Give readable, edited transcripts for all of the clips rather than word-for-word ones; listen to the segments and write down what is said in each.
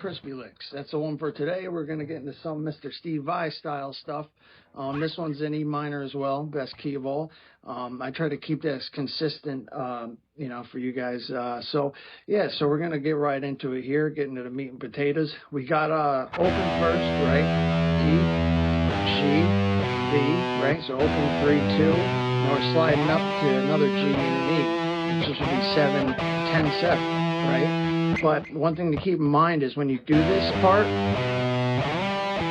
crispy licks. That's the one for today. We're going to get into some Mr. Steve Vai style stuff. This one's in E minor as well, best key of all. I try to keep this consistent, you know, for you guys. So we're going to get right into it here, get into the meat and potatoes. We got open first, right? E, G, B, right? So open 3, 2. Now we're sliding up to another G and an E, which should be 7, 10, 7, right? But one thing to keep in mind is when you do this part,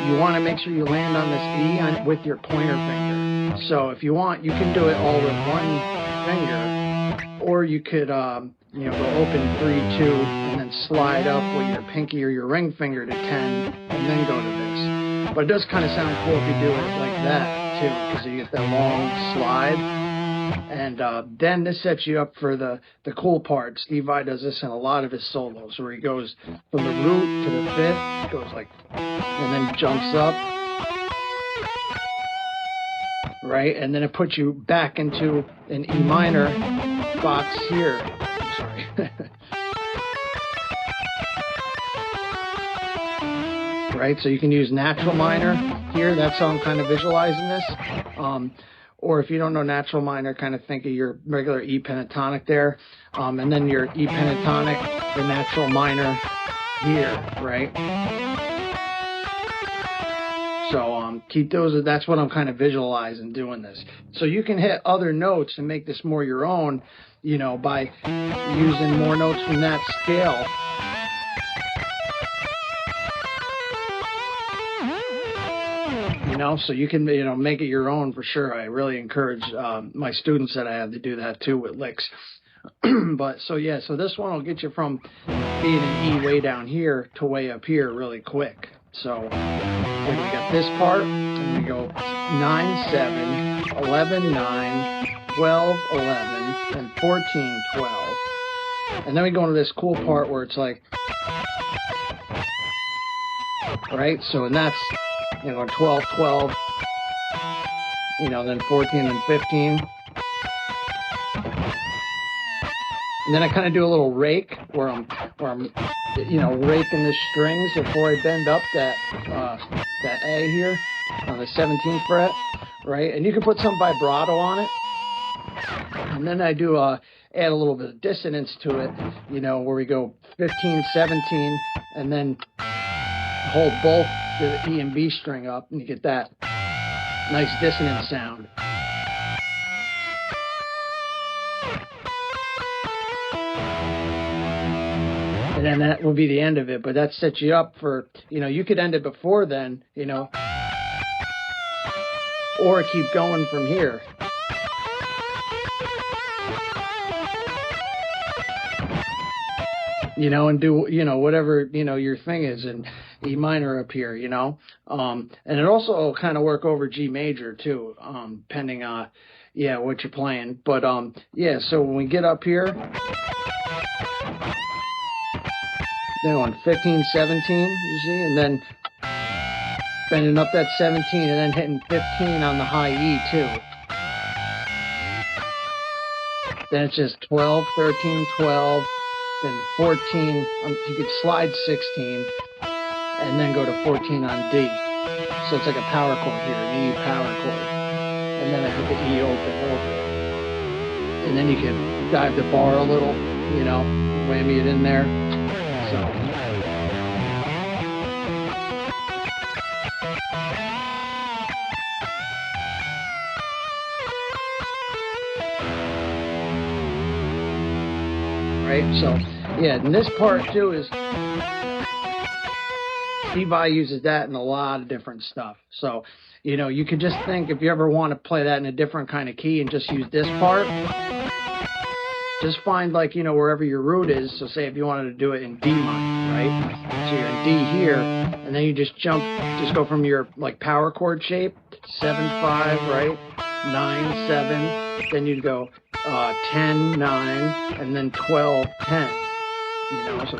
you want to make sure you land on this E with your pointer finger. So if you want, you can do it all with one finger, or you could, you know, go open 3, 2, and then slide up with your pinky or your ring finger to 10, and then go to this. But it does kind of sound cool if you do it like that too, because you get that long slide. And then this sets you up for the cool part. Steve Vai does this in a lot of his solos, where he goes from the root to the fifth, goes like, and then jumps up, right? And then it puts you back into an E minor box here. I'm sorry. Right, so you can use natural minor here. That's how I'm kind of visualizing this. Or if you don't know natural minor, kind of think of your regular E pentatonic there, and then your E pentatonic, the natural minor here, right? So keep those. That's what I'm kind of visualizing doing this. So you can hit other notes and make this more your own, you know, by using more notes from that scale. You know, so you can, you know, make it your own for sure. I really encourage my students that I have to do that too with licks. But so yeah, so this one will get you from being an E way down here to way up here really quick. So we got this part, and we go 9, 7, 11, 9, 12, 11, and 14, 12. And then we go into this cool part where it's like, right? So, and that's, you know, 12, 12, you know, then 14 and 15. And then I kind of do a little rake where I'm, you know, raking the strings before I bend up that A here on the 17th fret, right? And you can put some vibrato on it. And then I do add a little bit of dissonance to it, you know, where we go 15, 17, and then hold both the E and B string up, and you get that nice dissonant sound. And then that will be the end of it, but that sets you up for, you know, you could end it before then, you know, or keep going from here. You know, and do, you know, whatever, you know, your thing is in E minor up here, you know. And it also kind of work over G major too, depending on, yeah, what you're playing. But, yeah, so when we get up here, then on 15, 17, you see, and then bending up that 17 and then hitting 15 on the high E too. Then it's just 12, 13, 12. Then 14, you could slide 16, and then go to 14 on D. So it's like a power chord here, an E power chord. And then I hit the E open over it. And then you can dive the bar a little, you know, whammy it in there. So. Right, so yeah, and this part too is Steve Vai uses that in a lot of different stuff. So, you know, you could just think if you ever want to play that in a different kind of key and just use this part, just find, like, you know, wherever your root is. So say if you wanted to do it in D minor, right? So you're in D here, and then you just jump, just go from your like power chord shape, 7, 5, right? 9, 7, then you'd go 10, 9, and then 12, 10, you know, so.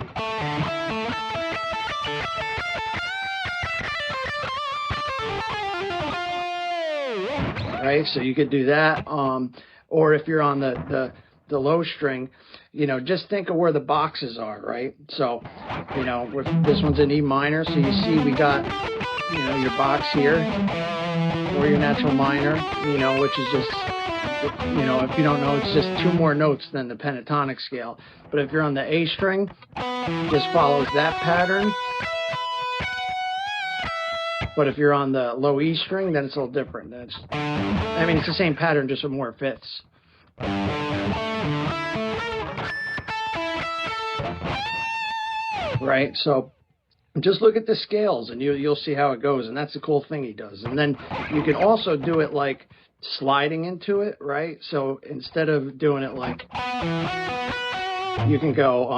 Right, so you could do that, or if you're on the the low string, you know, just think of where the boxes are, right? So, you know, this one's in E minor, so you see we got, you know, your box here, or your natural minor, you know, which is just, you know, if you don't know, it's just 2 more notes than the pentatonic scale. But if you're on the A string, just follows that pattern. But if you're on the low E string, then it's a little different. I mean, it's the same pattern, just with more fifths. Right? So just look at the scales, and you'll see how it goes. And that's the cool thing he does. And then you can also do it like sliding into it, right? So instead of doing it like, you can go,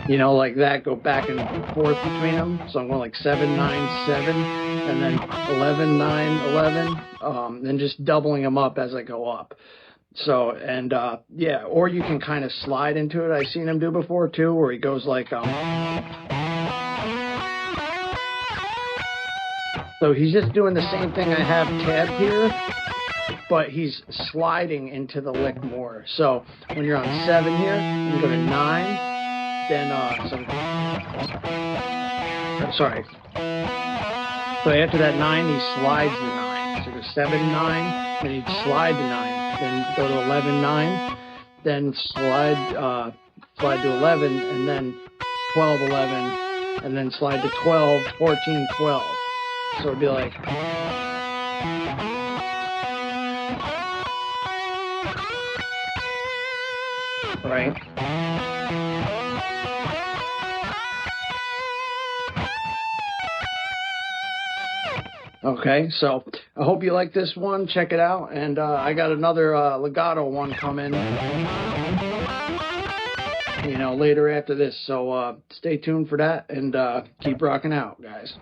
you know, like that, go back and forth between them. So I'm going like 7, 9, 7, and then 11, 9, 11, then just doubling them up as I go up. So, and yeah, or you can kind of slide into it. I've seen him do before too, where he goes like, so he's just doing the same thing I have tabbed here, but he's sliding into the lick more. So when you're on 7 here, you go to 9, then, sorry. So after that 9, he slides the 9. So go 7, 9, then he'd slide to 9. Then go to 11, 9, then slide to 11, and then 12, 11, and then slide to 12, 14, 12. So it'd be like, right? Okay, so I hope you like this one. Check it out. And I got another legato one coming, you know, later after this. So stay tuned for that, and keep rocking out, guys.